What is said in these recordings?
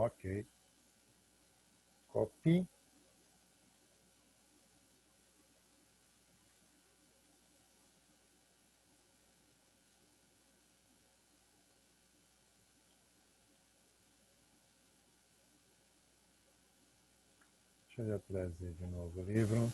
Ok. Copy. Deixa eu já trazer de novo o livro.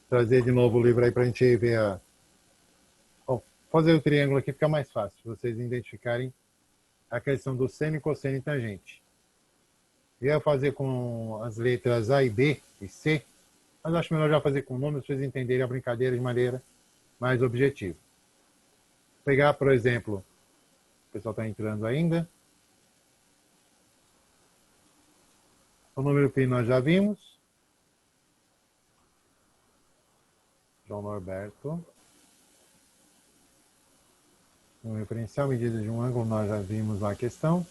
Trazer de novo o livro aí para a gente ver a... Bom, fazer o triângulo aqui fica mais fácil, vocês identificarem a questão do seno, cosseno e tangente. Eu ia fazer com as letras A e B e C, mas acho melhor já fazer com números para vocês entenderem a brincadeira de maneira mais objetiva. Vou pegar, por exemplo, o pessoal está entrando ainda. O número pi nós já vimos. João Norberto. Um referencial, medida de um ângulo, nós já vimos lá a questão.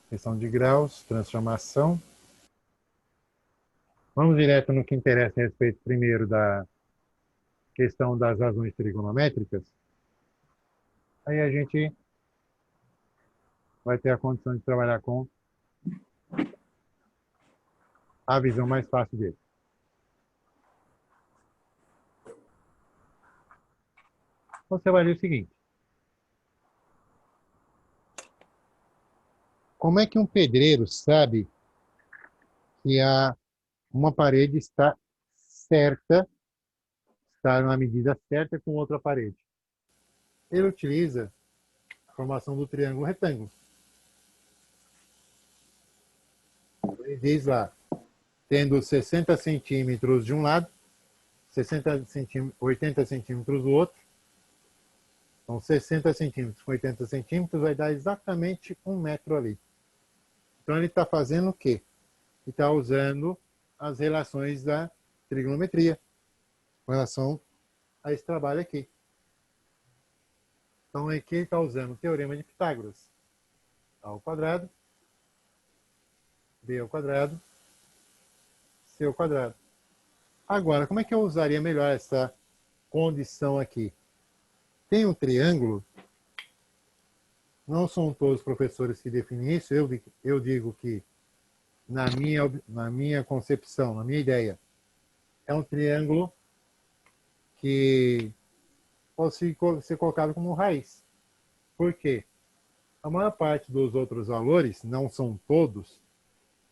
Questão de graus, transformação. Vamos direto no que interessa a respeito primeiro da questão das razões trigonométricas. Aí a gente vai ter a condição de trabalhar com a visão mais fácil dele. Você vai ler o seguinte. Como é que um pedreiro sabe que uma parede está certa, está na medida certa com outra parede? Ele utiliza a formação do triângulo retângulo. Ele diz lá, tendo 60 centímetros de um lado, 80 centímetros do outro, então 60 centímetros com 80 centímetros vai dar exatamente 1 metro ali. Então ele está fazendo o quê? Ele está usando as relações da trigonometria com relação a esse trabalho aqui. Então aqui ele está usando o teorema de Pitágoras. A ao quadrado, b ao quadrado, c ao quadrado. Agora, como é que eu usaria melhor essa condição aqui? Tem um triângulo, não são todos os professores que definem isso, eu digo que na minha concepção, na minha ideia, é um triângulo que pode ser colocado como raiz. Por quê? A maior parte dos outros valores, não são todos,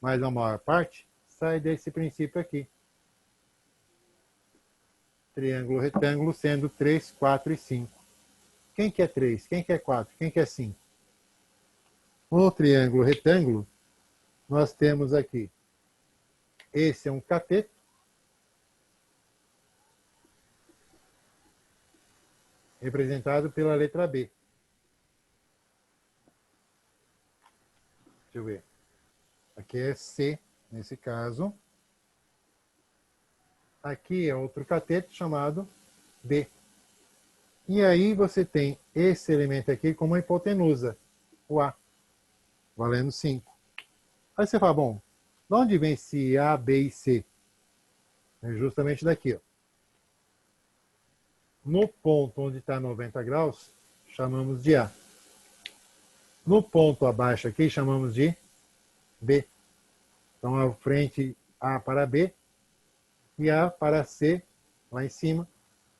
mas a maior parte, sai desse princípio aqui. Triângulo retângulo sendo 3, 4 e 5. Quem que é 3? Quem que é 4? Quem que é 5? No triângulo retângulo, nós temos aqui, esse é um cateto, representado pela letra B. Deixa eu ver. Aqui é C, nesse caso. Aqui é outro cateto chamado B. E aí você tem esse elemento aqui como a hipotenusa, o A, valendo 5. Aí você fala, bom, de onde vem esse A, B e C? É justamente daqui, ó. No ponto onde está 90 graus, chamamos de A. No ponto abaixo aqui, chamamos de B. Então, a frente A para B e A para C, lá em cima.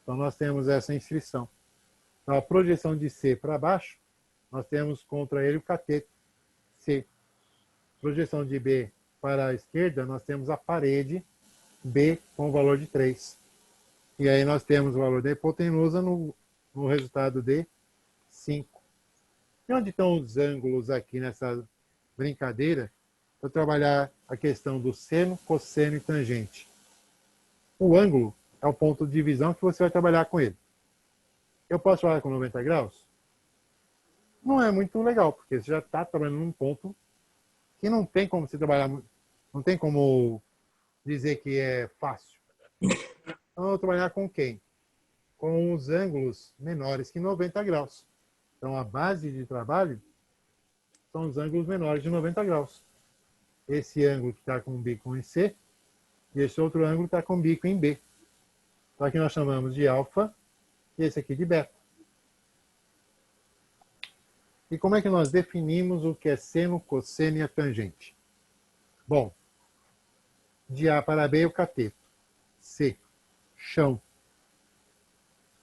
Então, nós temos essa inscrição. Então, a projeção de C para baixo, nós temos contra ele o cateto C. Projeção de B para a esquerda, nós temos a parede B com o valor de 3. E aí nós temos o valor da hipotenusa no resultado de 5. E onde estão os ângulos aqui nessa brincadeira para trabalhar a questão do seno, cosseno e tangente. O ângulo é o ponto de divisão que você vai trabalhar com ele. Eu posso trabalhar com 90 graus? Não é muito legal, porque você já está trabalhando num ponto que não tem como você trabalhar, não tem como dizer que é fácil. Então, eu vou trabalhar com quem? Com os ângulos menores que 90 graus. Então, a base de trabalho são os ângulos menores de 90 graus. Esse ângulo que está com o bico em C, e esse outro ângulo está com o bico em B. Então, aqui nós chamamos de alfa, e esse aqui de beta. E como é que nós definimos o que é seno, cosseno e a tangente? Bom, de A para B, o cateto. C, chão.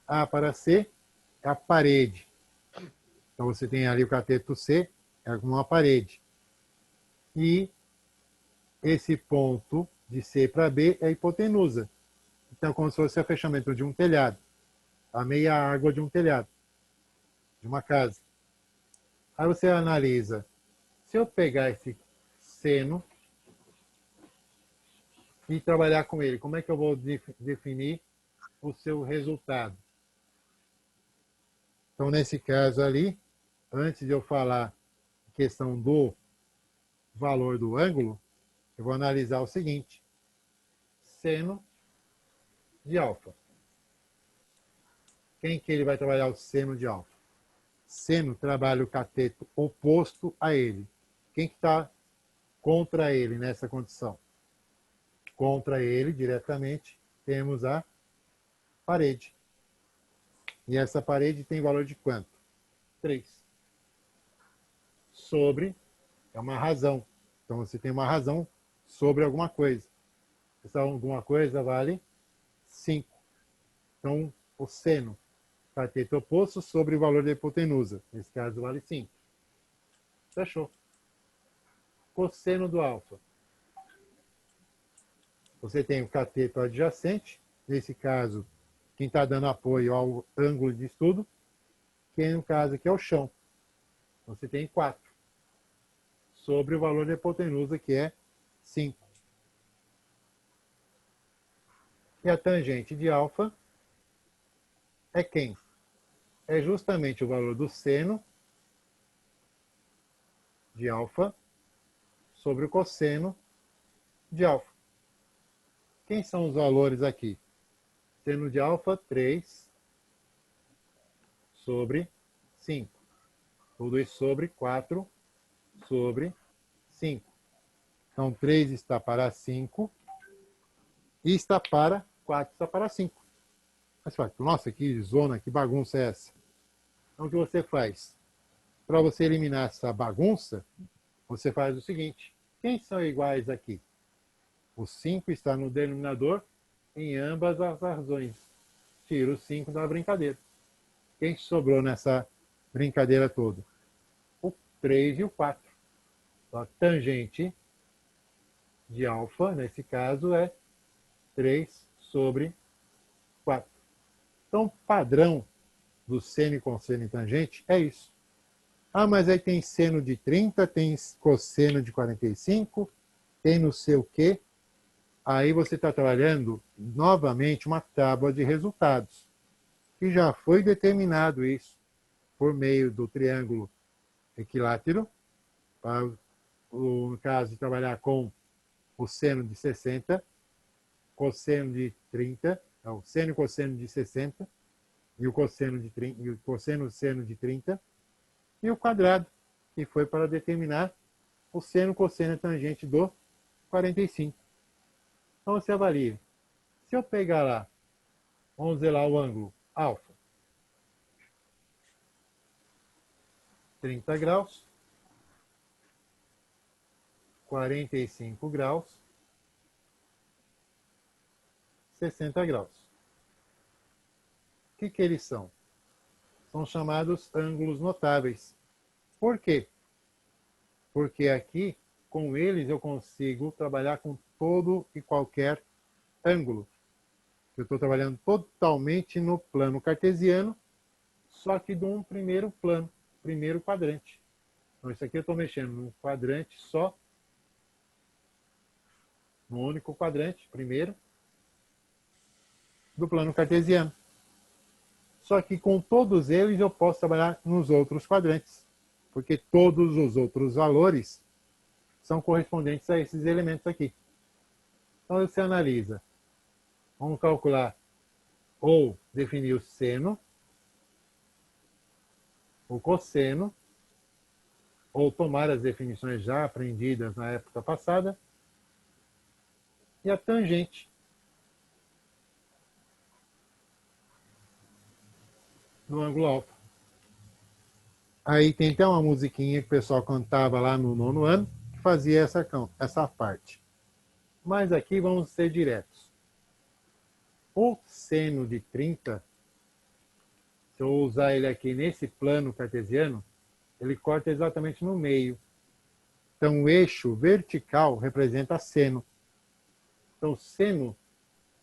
A para C, é a parede. Então, você tem ali o cateto C, é como uma parede. E esse ponto de C para B é a hipotenusa. Então, como se fosse o fechamento de um telhado. A meia água de um telhado. De uma casa. Aí você analisa. Se eu pegar esse seno e trabalhar com ele, como é que eu vou definir o seu resultado? Então, nesse caso ali, antes de eu falar a questão do valor do ângulo, eu vou analisar o seguinte. Seno de alfa. Quem que ele vai trabalhar o seno de alfa? Seno trabalha o cateto oposto a ele. Quem que está contra ele nessa condição? Contra ele, diretamente, temos a parede. E essa parede tem valor de quanto? 3. Sobre é uma razão. Então, você tem uma razão sobre alguma coisa. Essa alguma coisa vale 5. Então, o seno, cateto oposto sobre o valor da hipotenusa. Nesse caso, vale 5. Fechou. Cosseno do alfa. Você tem o cateto adjacente. Nesse caso, quem está dando apoio ao ângulo de estudo, que no caso aqui é o chão. Você tem 4. Sobre o valor da hipotenusa, que é 5. E a tangente de alfa é quem? É justamente o valor do seno de alfa sobre o cosseno de alfa. Quem são os valores aqui? Seno de alfa, 3 sobre 5. Tudo isso sobre 4 sobre 5. Então, 3 está para 5 e está para 4 está para 5. Mas você fala, nossa, que zona, que bagunça é essa? Então, o que você faz? Para você eliminar essa bagunça, você faz o seguinte. Quem são iguais aqui? O 5 está no denominador em ambas as razões. Tira o 5 da brincadeira. Quem sobrou nessa brincadeira toda? O 3 e o 4. Então, a tangente de alfa, nesse caso, é 3 sobre 4. Então, o padrão do seno, cosseno e tangente é isso. Ah, mas aí tem seno de 30, tem cosseno de 45, tem não sei o quê. Aí você está trabalhando novamente uma tábua de resultados, que já foi determinado isso por meio do triângulo equilátero, para no caso de trabalhar com o seno de 60, cosseno de 30, o seno e cosseno de 60, e o cosseno de 30, e o cosseno seno de 30, e o quadrado, que foi para determinar o seno, cosseno e tangente do 45. Então você avalia. Se eu pegar lá, vamos ver lá o ângulo alfa, 30 graus, 45 graus, 60 graus. O que eles são? São chamados ângulos notáveis. Por quê? Porque aqui, com eles, eu consigo trabalhar com todo e qualquer ângulo. Eu estou trabalhando totalmente no plano cartesiano, só que de um primeiro plano, primeiro quadrante. Então, isso aqui eu estou mexendo num quadrante só no único quadrante, primeiro, do plano cartesiano. Só que com todos eles eu posso trabalhar nos outros quadrantes, porque todos os outros valores são correspondentes a esses elementos aqui. Então você analisa. Vamos calcular ou definir o seno, o cosseno, ou tomar as definições já aprendidas na época passada, e a tangente do ângulo alfa. Aí tem até uma musiquinha que o pessoal cantava lá no 9º ano, que fazia essa parte. Mas aqui vamos ser diretos. O seno de 30, se eu usar ele aqui nesse plano cartesiano, ele corta exatamente no meio. Então o eixo vertical representa seno. Então o seno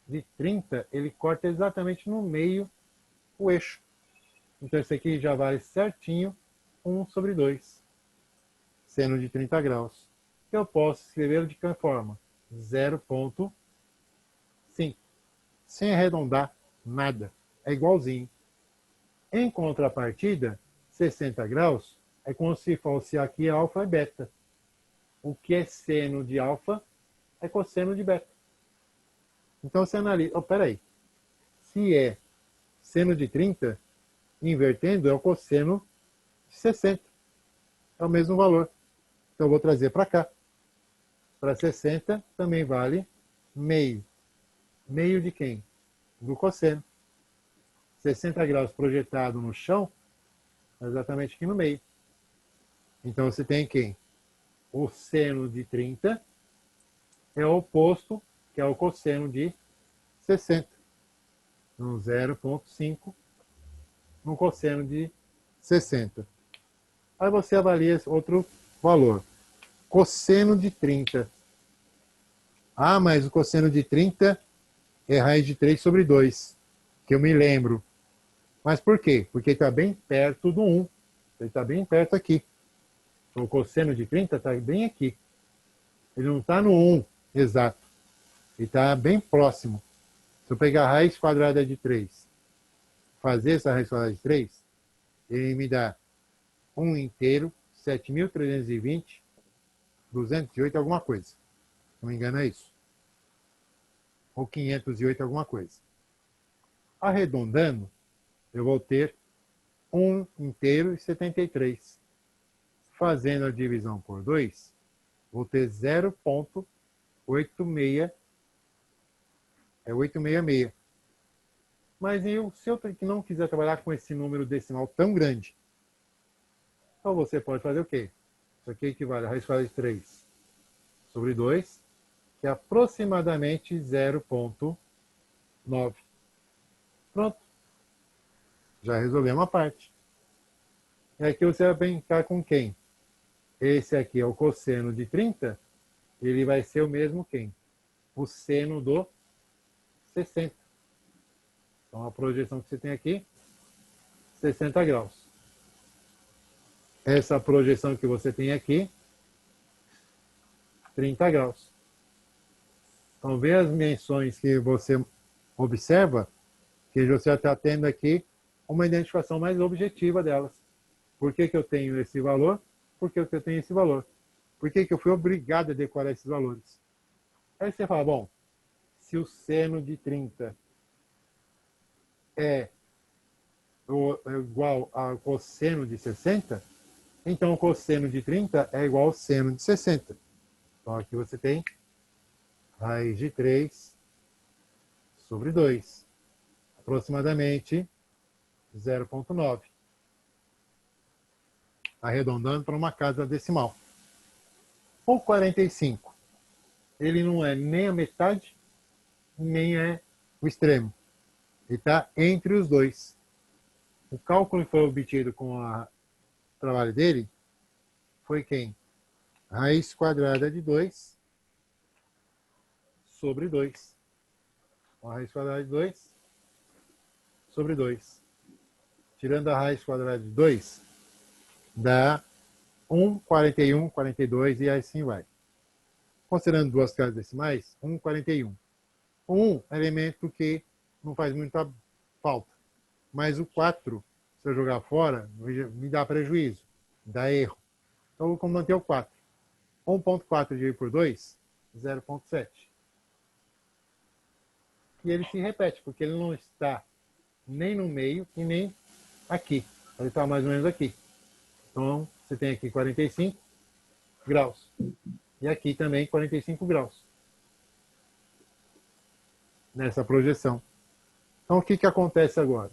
de 30, ele corta exatamente no meio o eixo. Então esse aqui já vale certinho 1/2. Seno de 30 graus. Eu posso escrever de que forma? 0,5. Sem arredondar nada. É igualzinho. Em contrapartida, 60 graus é como se fosse aqui alfa e beta. O que é seno de alfa é cosseno de beta. Então você analisa. Peraí. Se é seno de 30, invertendo é o cosseno de 60. É o mesmo valor. Então eu vou trazer para cá. Para 60 também vale meio. Meio de quem? Do cosseno. 60 graus projetado no chão, exatamente aqui no meio. Então você tem quem? O seno de 30 é o oposto, que é o cosseno de 60. No 0,5 no cosseno de 60. Aí você avalia outro valor. Cosseno de 30. Ah, mas o cosseno de 30 é raiz de 3/2, que eu me lembro. Mas por quê? Porque está bem perto do 1. Ele está bem perto aqui. O cosseno de 30 está bem aqui. Ele não está no 1 exato. Ele está bem próximo. Se eu pegar a raiz quadrada de 3, fazer essa raiz quadrada de 3, ele me dá 1 inteiro, 7.320, 208 alguma coisa. Se não me engano é isso. Ou 508 alguma coisa. Arredondando, eu vou ter 1 inteiro e 73. Fazendo a divisão por 2, vou ter 0,86. É 866. Mas se eu não quiser trabalhar com esse número decimal tão grande, então você pode fazer o quê? Isso aqui equivale a raiz quadrada de 3/2, que é aproximadamente 0,9. Pronto. Já resolvemos uma parte. E aqui você vai brincar com quem? Esse aqui é o cosseno de 30, ele vai ser o mesmo quem? O seno do 60. Então a projeção que você tem aqui, 60 graus. Essa projeção que você tem aqui, 30 graus. Então vê as menções que você observa, que você está tendo aqui uma identificação mais objetiva delas. Por que eu tenho esse valor? Por que eu tenho esse valor? Por que eu fui obrigado a decorar esses valores? Aí você fala, bom, se o seno de 30 é igual ao cosseno de 60, então o cosseno de 30 é igual ao seno de 60. Então aqui você tem raiz de 3/2, aproximadamente 0,9. Arredondando para uma casa decimal. O 45, ele não é nem a metade, nem é o extremo. Ele está entre os dois. O cálculo que foi obtido com o trabalho dele foi quem? Raiz quadrada de 2/2. A raiz quadrada de 2/2. Tirando a raiz quadrada de 2, dá 1, 41, 42 e assim vai. considerando duas casas decimais, 1,41. O 1 é elemento que não faz muita falta. Mas o 4, se eu jogar fora, me dá prejuízo, me dá erro. Então, eu vou manter o 4. 1,4 dividido por 2, 0,7. E ele se repete, porque ele não está nem no meio e nem aqui. Ele está mais ou menos aqui. Então, você tem aqui 45 graus. E aqui também 45 graus. Nessa projeção. Então, o que acontece agora?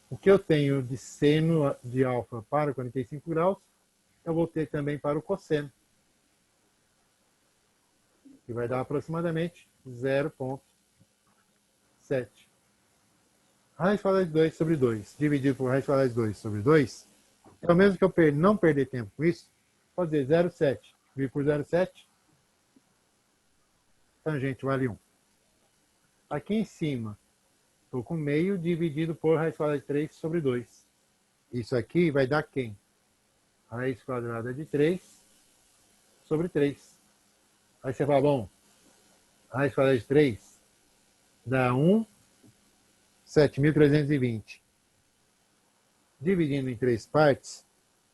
O que eu tenho de seno de alfa para 45 graus, eu vou ter também para o cosseno. Que vai dar aproximadamente 0,7. Raiz quadrada de 2 sobre 2, dividido por raiz quadrada de 2 sobre 2, é o mesmo que eu não perder tempo com isso, pode dizer 0,7 dividido por 0,7, tangente vale 1. Aqui em cima, estou com meio dividido por raiz quadrada de 3 sobre 2. Isso aqui vai dar quem? Raiz quadrada de 3 sobre 3. Aí você fala, bom, raiz quadrada de 3 dá 7.320. Dividindo em 3 partes,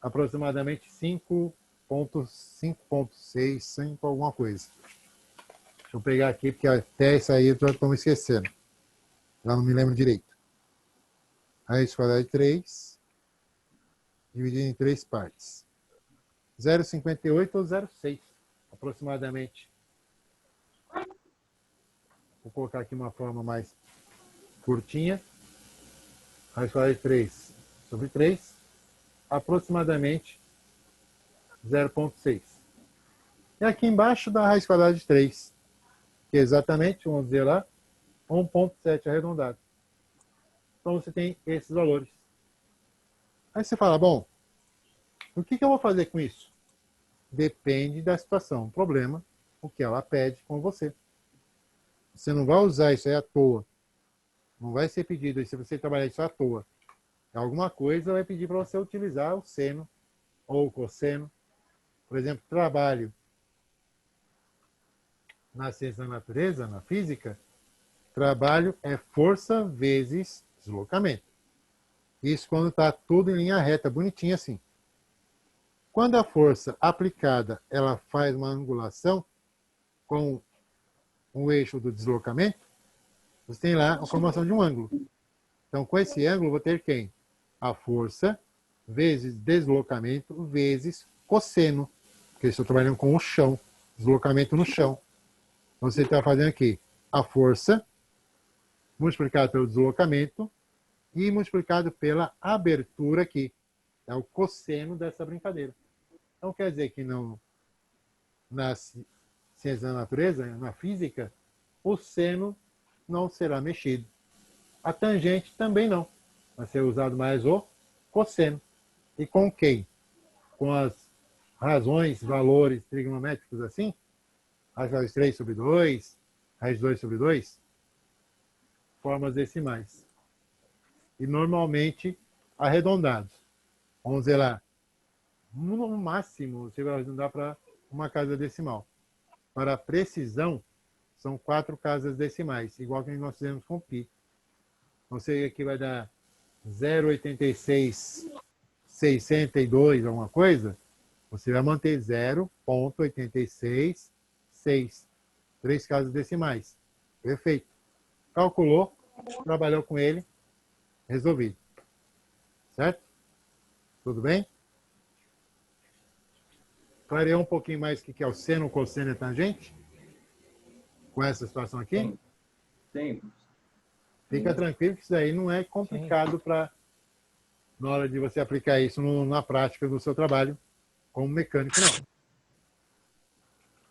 aproximadamente 5,6, 5 alguma coisa. Deixa eu pegar aqui, porque até isso aí eu já estou me esquecendo. Já não me lembro direito. Raiz quadrada de 3, dividido em 3 partes. 0,58 ou 0,6, aproximadamente. Vou colocar aqui uma forma mais curtinha. Raiz quadrada de 3 sobre 3, aproximadamente 0,6. E aqui embaixo da raiz quadrada de 3, que é exatamente, vamos dizer lá, 1,7 arredondado. Então você tem esses valores. Aí você fala, bom, o que eu vou fazer com isso? Depende da situação. O problema, o que ela pede com você. Você não vai usar isso aí à toa. Não vai ser pedido se você trabalhar isso à toa. Alguma coisa vai pedir para você utilizar o seno ou o cosseno. Por exemplo, trabalho na ciência da natureza, na física, trabalho é força vezes deslocamento. Isso quando está tudo em linha reta, bonitinho assim. Quando a força aplicada ela faz uma angulação com o eixo do deslocamento, você tem lá a formação de um ângulo. Então, com esse ângulo, eu vou ter quem? A força vezes deslocamento vezes cosseno, porque estou trabalhando com o chão, deslocamento no chão. Então, você está fazendo aqui a força multiplicado pelo deslocamento e multiplicado pela abertura aqui. É o cosseno dessa brincadeira. Então, quer dizer que na ciência da natureza, na física, o seno não será mexido. A tangente também não. Vai ser usado mais o cosseno. E com quem? Com as razões, valores trigonométricos assim, raiz de 3 sobre 2, raiz de 2 sobre 2, formas decimais. E normalmente arredondados. Vamos dizer lá, no máximo você vai arredondar para uma casa decimal. Para precisão, são 4 casas decimais, igual que nós fizemos com π. Você aqui vai dar 0,8662, alguma coisa, você vai manter 0,866. 3 casas decimais. Perfeito. Calculou, trabalhou com ele, resolvido. Certo? Tudo bem? Clareou um pouquinho mais o que é o seno, cosseno e tangente? Com essa situação aqui? Sim. Fica tranquilo que isso daí não é complicado na hora de você aplicar isso na prática do seu trabalho como mecânico, não.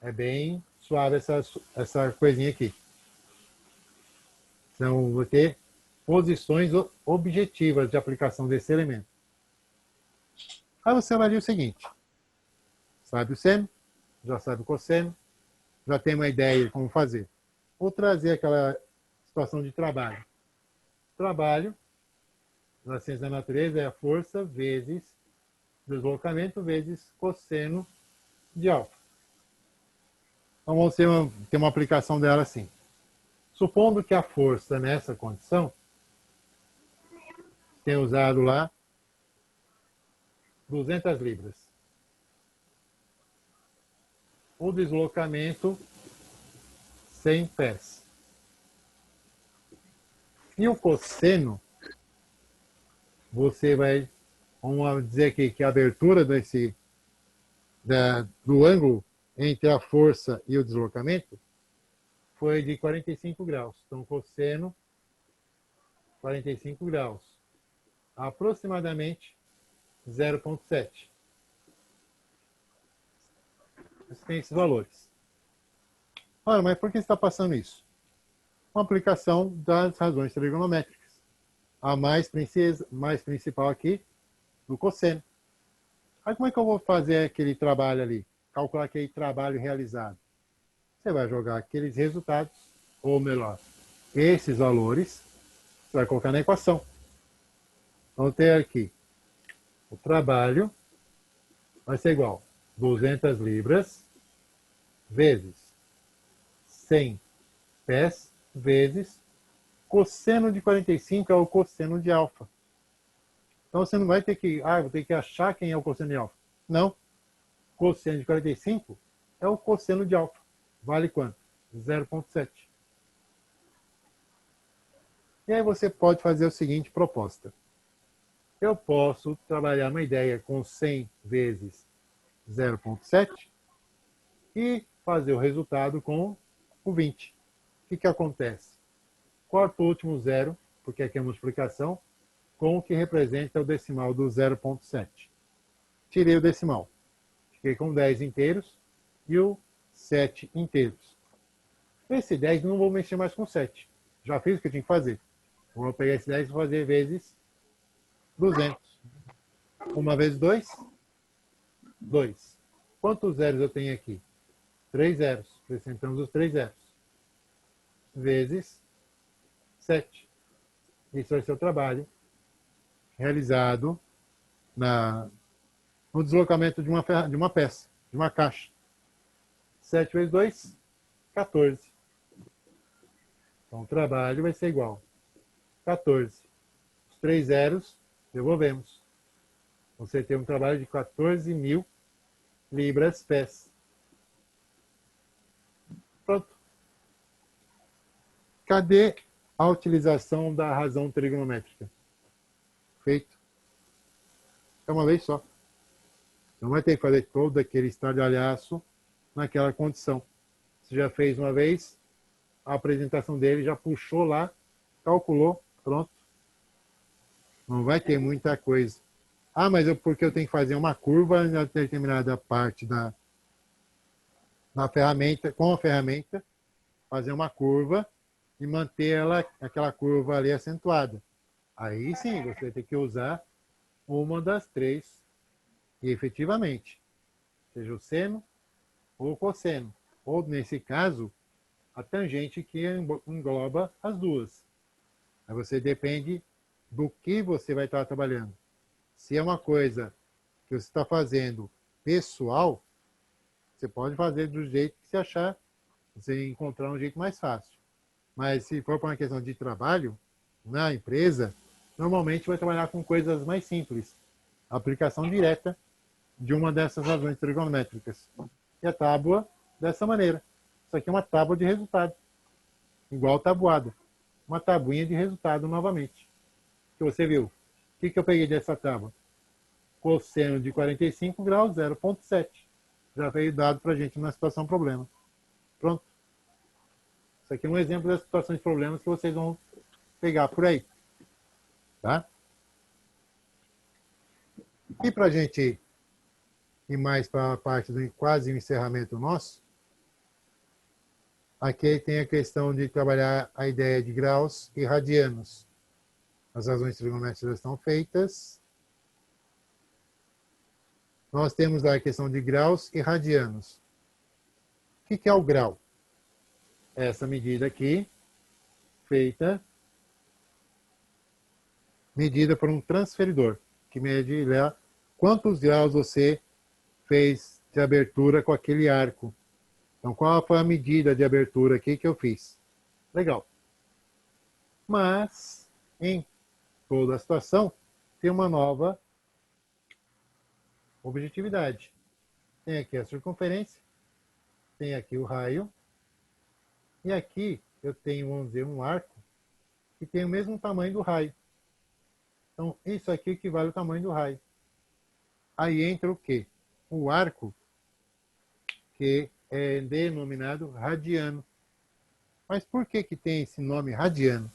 É bem suave essa coisinha aqui. Então, vou ter posições objetivas de aplicação desse elemento. Aí você avalia o seguinte. Sabe o seno, já sabe o cosseno, já tem uma ideia de como fazer. Vou trazer aquela situação de trabalho. Trabalho, na ciência da natureza, é a força vezes deslocamento vezes cosseno de alfa. Então vamos ter uma aplicação dela assim. Supondo que a força nessa condição tenha usado lá 200 libras. O deslocamento 100 pés. E o cosseno, você vai, vamos dizer aqui que a abertura do ângulo entre a força e o deslocamento foi de 45 graus. Então, cosseno, 45 graus. Aproximadamente 0,7. Você tem esses valores. Olha, mas por que está passando isso? Uma aplicação das razões trigonométricas. A mais principal aqui, do cosseno. Aí como é que eu vou fazer aquele trabalho ali? Calcular aquele trabalho realizado? Você vai jogar aqueles resultados, ou melhor, esses valores, você vai colocar na equação. Vamos ter aqui, o trabalho vai ser igual a 200 libras vezes 100 pés vezes cosseno de 45 é o cosseno de alfa. Então você não vai ter que, vou ter que achar quem é o cosseno de alfa. Não. Cosseno de 45 é o cosseno de alfa. Vale quanto? 0,7. E aí você pode fazer o seguinte proposta. Eu posso trabalhar uma ideia com 100 vezes 0,7 e fazer o resultado com o 20. O que acontece? Corto o último zero, porque aqui é multiplicação, com o que representa o decimal do 0,7. Tirei o decimal. Fiquei com 10 inteiros e o 7 inteiros. Esse 10 não vou mexer mais com 7. Já fiz o que eu tinha que fazer. Vou pegar esse 10 e fazer vezes 200. 1 vezes 2, 2. Quantos zeros eu tenho aqui? 3 zeros. Acrescentamos os 3 zeros. Vezes 7. Isso vai ser o trabalho realizado no deslocamento de uma peça, de uma caixa. 7 vezes 2, 14. Então o trabalho vai ser igual a 14. Os 3 zeros, devolvemos. Você tem um trabalho de 14.000 libras pés. Pronto. Cadê a utilização da razão trigonométrica? Feito. É uma vez só. Não vai ter que fazer todo aquele estardalhaço naquela condição. Você já fez uma vez, a apresentação dele já puxou lá, calculou, pronto. Não vai ter muita coisa. Mas porque eu tenho que fazer uma curva em determinada parte na ferramenta, com a ferramenta, fazer uma curva e manter aquela curva ali acentuada. Aí sim, você vai ter que usar uma das três, e efetivamente, seja o seno ou o cosseno, ou nesse caso, a tangente que engloba as duas. Aí você depende do que você vai estar trabalhando. Se é uma coisa que você está fazendo pessoal, você pode fazer do jeito que você achar, você encontrar um jeito mais fácil. Mas se for para uma questão de trabalho, na empresa, normalmente vai trabalhar com coisas mais simples. Aplicação direta de uma dessas razões trigonométricas. E a tábua dessa maneira. Isso aqui é uma tábua de resultado. Igual tabuada. Uma tabuinha de resultado novamente. Que você viu. O que eu peguei dessa tábua? Cosseno de 45 graus, 0,7. Já veio dado para a gente na situação problema. Pronto. Isso aqui é um exemplo das situações de problemas que vocês vão pegar por aí. Tá? E para a gente ir mais para a parte do quase o encerramento nosso, aqui tem a questão de trabalhar a ideia de graus e radianos. As razões trigonométricas estão feitas. Nós temos lá a questão de graus e radianos. O que é o grau? Essa medida aqui, medida por um transferidor, que mede quantos graus você fez de abertura com aquele arco, Então, qual foi a medida de abertura aqui que eu fiz? Legal. Mas, em toda a situação, tem uma nova objetividade. Tem aqui a circunferência, tem aqui o raio, e aqui eu tenho, vamos dizer, um arco que tem o mesmo tamanho do raio. Então, isso aqui equivale ao tamanho do raio. Aí entra o quê? O arco, que é denominado radiano. Mas por que que tem esse nome radiano?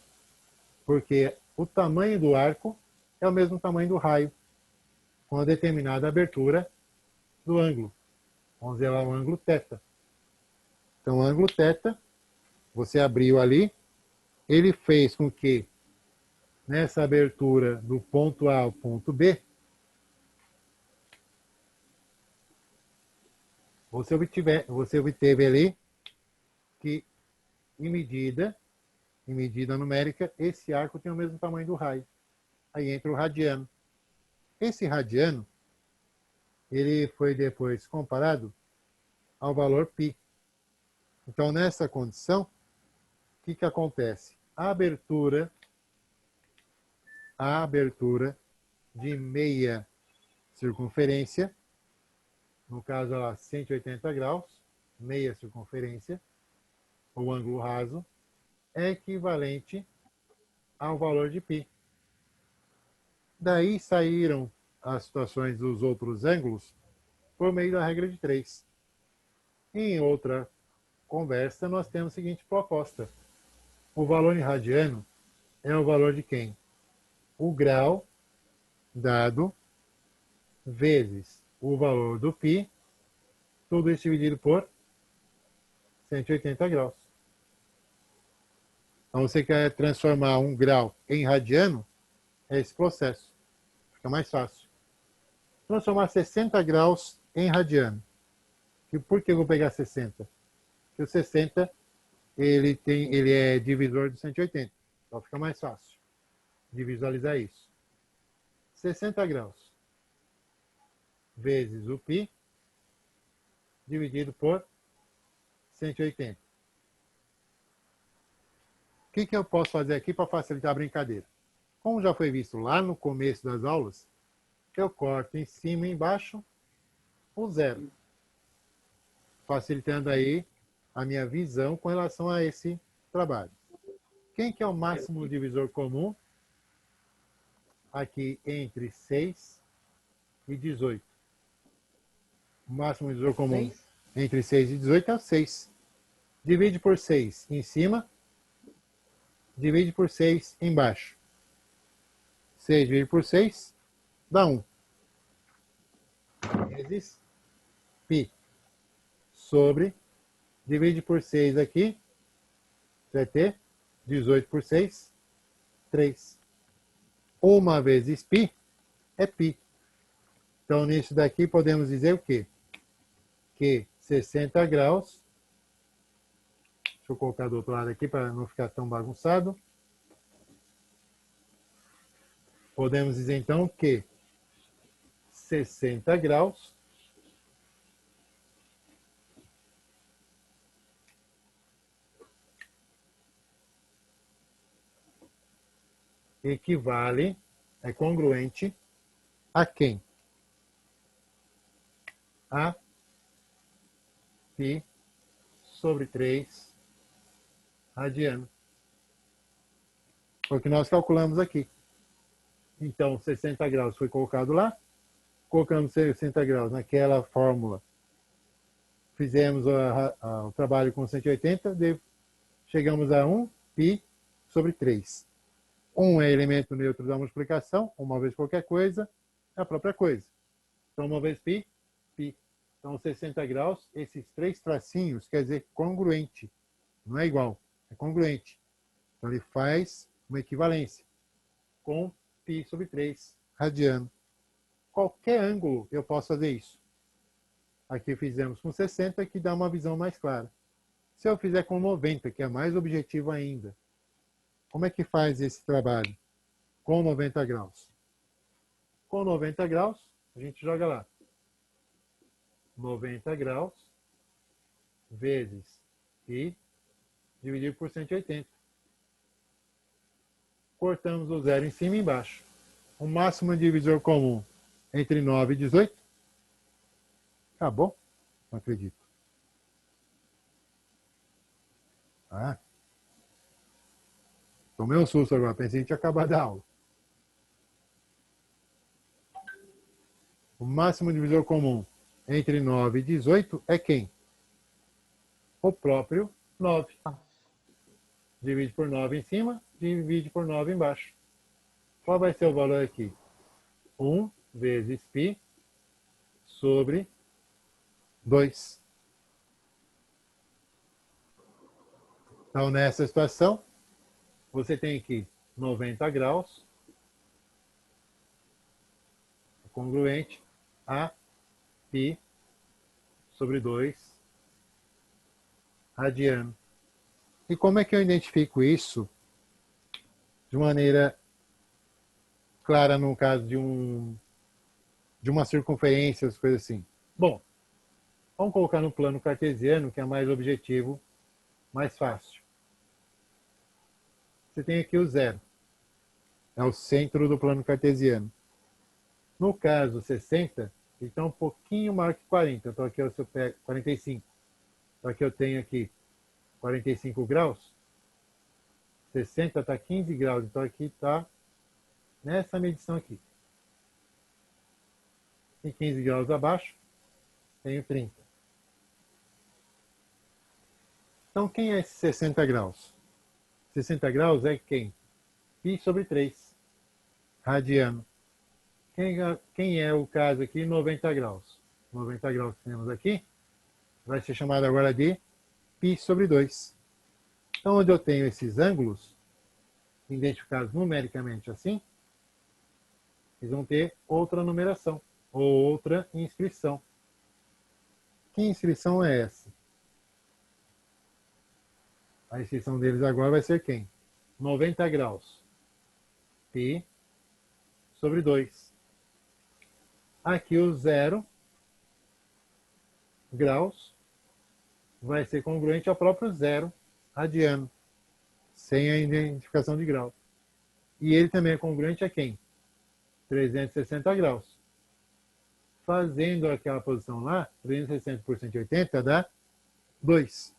Porque o tamanho do arco é o mesmo tamanho do raio, com uma determinada abertura do ângulo. Vamos dizer lá o ângulo θ. Então, o ângulo θ, você abriu ali, ele fez com que, nessa abertura do ponto A ao ponto B, você obteve ali que, em medida numérica, esse arco tem o mesmo tamanho do raio. Aí entra o radiano. Esse radiano, ele foi depois comparado ao valor π. Então, nessa condição, o que acontece? A abertura de meia circunferência, no caso, 180 graus, meia circunferência, o ângulo raso, é equivalente ao valor de π. Daí saíram as situações dos outros ângulos por meio da regra de 3. Em outra conversa, nós temos a seguinte proposta. O valor em radiano é o valor de quem? O grau dado vezes o valor do π, tudo isso dividido por 180 graus. Então, você quer transformar um grau em radiano, é esse processo. Fica mais fácil. Transformar 60 graus em radiano. E por que eu vou pegar 60? Porque o 60 ele é divisor de 180. Então fica mais fácil de visualizar isso. 60 graus vezes o π dividido por 180. O que eu posso fazer aqui para facilitar a brincadeira? Como já foi visto lá no começo das aulas, eu corto em cima e embaixo o zero, facilitando aí a minha visão com relação a esse trabalho. Quem que é o máximo divisor comum aqui entre 6 e 18? O máximo divisor comum entre 6 e 18 é o 6. Divide por 6 em cima, divide por 6 embaixo. 6 dividido por 6 dá 1. Vezes π. Sobre, divide por 6 aqui, vai ter 18 por 6, 3. 1 vezes π é π. Então, nisso daqui, podemos dizer o quê? Que 60 graus, deixa eu colocar do outro lado aqui para não ficar tão bagunçado. Podemos dizer, então, que 60 graus equivale, é congruente a quem? A π sobre 3 radiano. Foi o que nós calculamos aqui. Então, 60 graus foi colocado lá, colocamos 60 graus naquela fórmula, fizemos o trabalho com 180, chegamos a 1 π sobre 3. 1 é elemento neutro da multiplicação, uma vez qualquer coisa, é a própria coisa. Então, uma vez π, π. Então, 60 graus, esses 3 tracinhos, quer dizer congruente. Não é igual, é congruente. Então, ele faz uma equivalência com π sobre 3 radiano. Qualquer ângulo eu posso fazer isso. Aqui fizemos com 60, que dá uma visão mais clara. Se eu fizer com 90, que é mais objetivo ainda, como é que faz esse trabalho? Com 90 graus. Com 90 graus, a gente joga lá. 90 graus vezes π dividido por 180. Cortamos o zero em cima e embaixo. O máximo divisor comum entre 9 e 18. Acabou? Não acredito. Ah. Tomei um susto agora. Pensei que tinha acabado a aula. O máximo divisor comum entre 9 e 18 é quem? O próprio 9. Divide por 9 em cima, divide por 9 embaixo. Qual vai ser o valor aqui? 1 vezes π sobre 2. Então, nessa situação, você tem aqui 90 graus, congruente a π sobre 2 radiano. E como é que eu identifico isso de maneira clara no caso de uma circunferência, as coisas assim? Bom, vamos colocar no plano cartesiano, que é mais objetivo, mais fácil. Você tem aqui o zero. É o centro do plano cartesiano. No caso 60, então um pouquinho maior que 40. Então aqui eu 45. Então aqui eu tenho aqui 45 graus. 60 está 15 graus. Então aqui está nessa medição aqui. E 15 graus abaixo, tenho 30. Então quem é esse 60 graus? 60 graus é quem? Π sobre 3 radiano. Quem é o caso aqui? 90 graus. 90 graus que temos aqui vai ser chamado agora de π sobre 2. Então, onde eu tenho esses ângulos, identificados numericamente assim, eles vão ter outra numeração, ou outra inscrição. Que inscrição é essa? A inscrição deles agora vai ser quem? 90 graus. π sobre 2. Aqui o 0 graus vai ser congruente ao próprio 0 radiano, sem a identificação de grau. E ele também é congruente a quem? 360 graus. Fazendo aquela posição lá, 360 por 180 dá 2.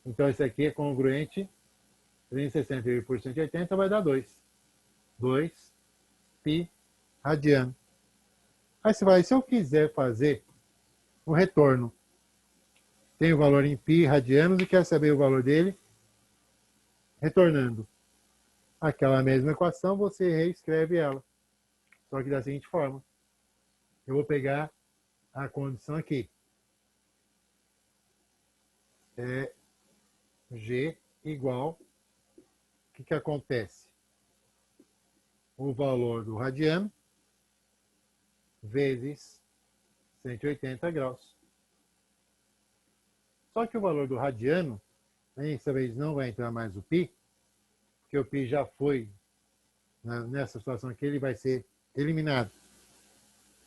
Então esse aqui é congruente, 360 por 180 vai dar 2. 2 π radiano. Aí você vai, se eu quiser fazer o retorno, tem o valor em π radianos e quer saber o valor dele, retornando aquela mesma equação, você reescreve ela. Só que da seguinte forma. Eu vou pegar a condição aqui. É G igual, o que acontece? O valor do radiano vezes 180 graus. Só que o valor do radiano, dessa vez não vai entrar mais o π, porque o π já foi, nessa situação aqui, ele vai ser eliminado.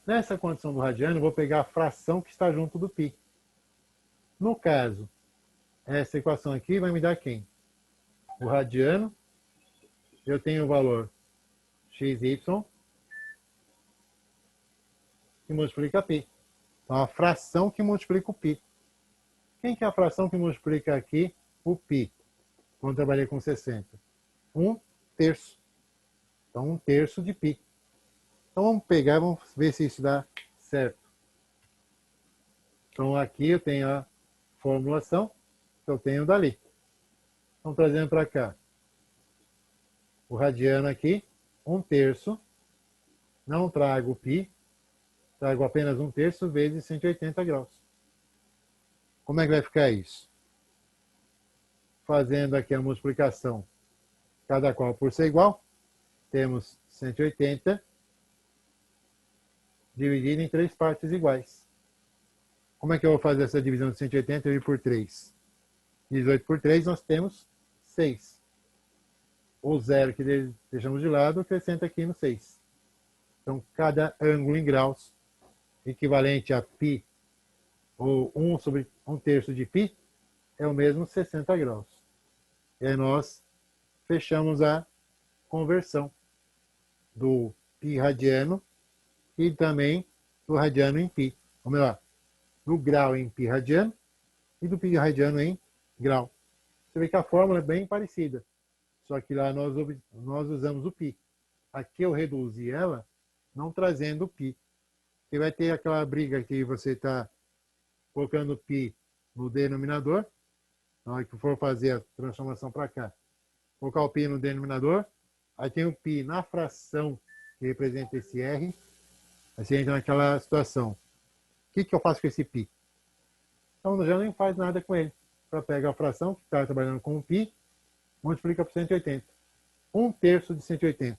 Nessa condição do radiano, eu vou pegar a fração que está junto do π. No caso, essa equação aqui vai me dar quem? O radiano, eu tenho o valor xy, que multiplica π. Então, a fração que multiplica o π. Quem que é a fração que multiplica aqui o π? Quando eu trabalhei com 60. 1/3. Então, 1/3 de π. Então, vamos pegar, vamos ver se isso dá certo. Então, aqui eu tenho a formulação que eu tenho dali. Então, trazendo para cá. O radiano aqui, 1/3. Não trago π. Trago apenas 1/3 vezes 180 graus. Como é que vai ficar isso? Fazendo aqui a multiplicação, cada qual por ser igual, temos 180 dividido em 3 partes iguais. Como é que eu vou fazer essa divisão de 180 dividido por 3? 18 por 3 nós temos 6. O zero que deixamos de lado acrescenta aqui no 6. Então, cada ângulo em graus, equivalente a π ou 1/1 de π, é o mesmo 60 graus. E aí nós fechamos a conversão do π radiano e também do radiano em π. Ou melhor, do grau em π radiano e do π radiano em grau. Você vê que a fórmula é bem parecida, só que lá nós usamos o π. Aqui eu reduzi ela, não trazendo o π. Porque vai ter aquela briga que você está colocando o π no denominador, na hora que for fazer a transformação para cá. Colocar o π no denominador, aí tem o π na fração que representa esse R, aí você entra naquela situação. O que eu faço com esse π? Então já nem faz nada com ele. Só pega a fração que está trabalhando com o π, multiplica por 180. 1/3 de 180.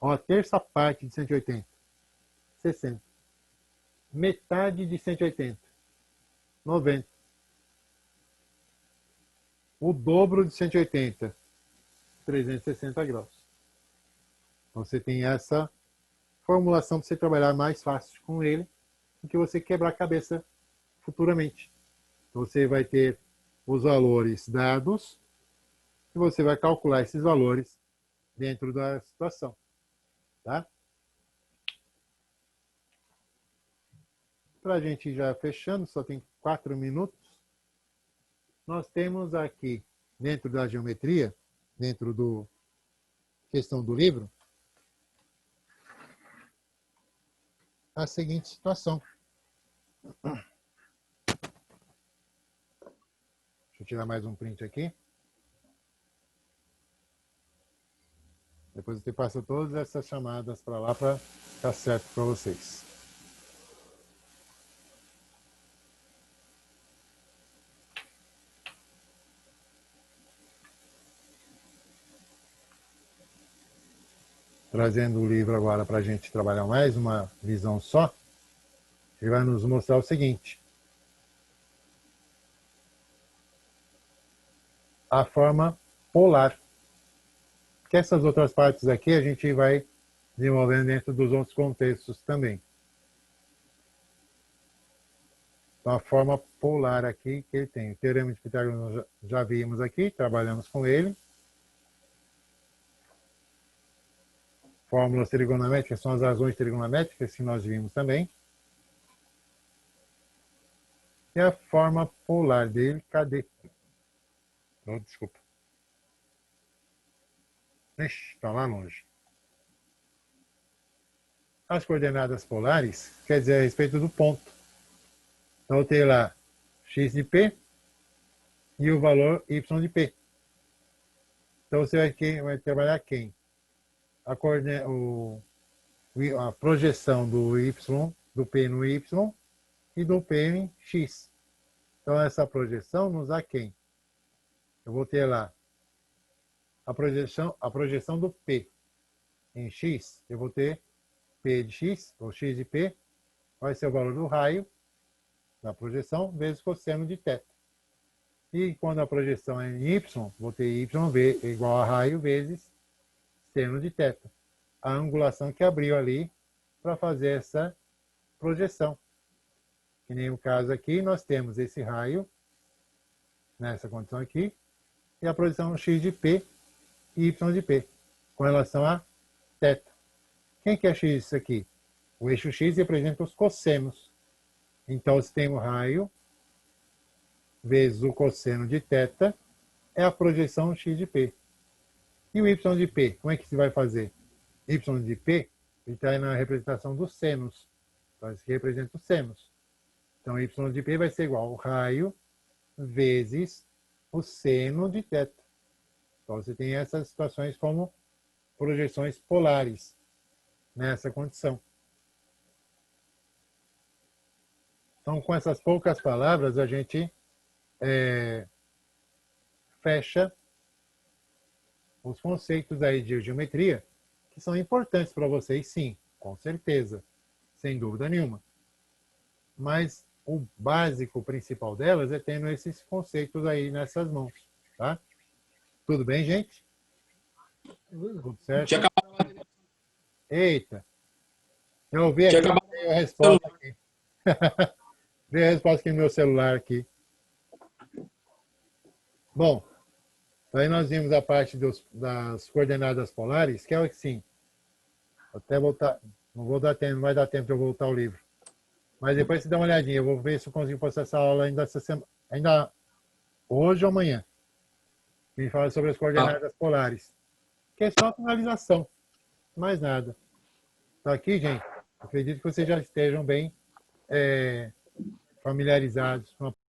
Ó, a terça parte de 180. 60. Metade de 180. 90. O dobro de 180. 360 graus. Então, você tem essa formulação para você trabalhar mais fácil com ele do que você quebrar a cabeça futuramente. Então, você vai ter os valores dados e você vai calcular esses valores dentro da situação. Tá? Para a gente já fechando, só tem 4 minutos. Nós temos aqui, dentro da geometria, dentro do questão do livro, a seguinte situação. Deixa eu tirar mais um print aqui. Depois você passa todas essas chamadas para lá para ficar certo para vocês. Trazendo o livro agora para a gente trabalhar mais uma visão só, ele vai nos mostrar o seguinte. A forma polar. Que essas outras partes aqui a gente vai desenvolvendo dentro dos outros contextos também. Então, a forma polar aqui que ele tem. O teorema de Pitágoras nós já vimos aqui, trabalhamos com ele. Fórmulas trigonométricas são as razões trigonométricas que nós vimos também. E a forma polar dele, cadê? Oh, desculpa. Ixi, está lá longe. As coordenadas polares quer dizer a respeito do ponto. Então eu tenho lá x de p e o valor y de p. Então você vai trabalhar quem? A projeção do y, do p no y e do p em x. Então essa projeção nos dá quem? Eu vou ter lá a projeção do p em x, eu vou ter p de x, ou x de p, vai ser o valor do raio da projeção, vezes cosseno de θ. E quando a projeção é em y, vou ter y igual a raio vezes seno de θ. A angulação que abriu ali para fazer essa projeção. Que nem o caso aqui, nós temos esse raio, nessa condição aqui, e a projeção x de p e y de p, com relação a θ. Quem que é x isso aqui? O eixo x representa os cossenos. Então, você tem o raio vezes o cosseno de θ, é a projeção x de p. E o y de p, como é que se vai fazer? Y de p, ele está aí na representação dos senos. Então, isso aqui representa os senos. Então, y de p vai ser igual ao raio vezes o seno de θ. Então, você tem essas situações como projeções polares nessa condição. Então, com essas poucas palavras, a gente fecha os conceitos aí de geometria, que são importantes para vocês, sim, com certeza, sem dúvida nenhuma. Mas o básico principal delas é tendo esses conceitos aí nessas mãos, tá? Tudo bem, gente? Tudo certo? Tinha acabado. Eita! Eu ouvi Tinha aqui acabado. a resposta aqui. Vê a resposta aqui no meu celular aqui. Bom, aí nós vimos a parte das coordenadas polares, que é assim, até voltar, não vou dar tempo, não vai dar tempo de eu voltar ao livro. Mas depois você dá uma olhadinha, eu vou ver se eu consigo passar essa aula ainda essa semana, ainda hoje ou amanhã. Me fala sobre as Ah, coordenadas polares, que é só finalização, mais nada. Tá aqui, gente. Acredito que vocês já estejam bem familiarizados com a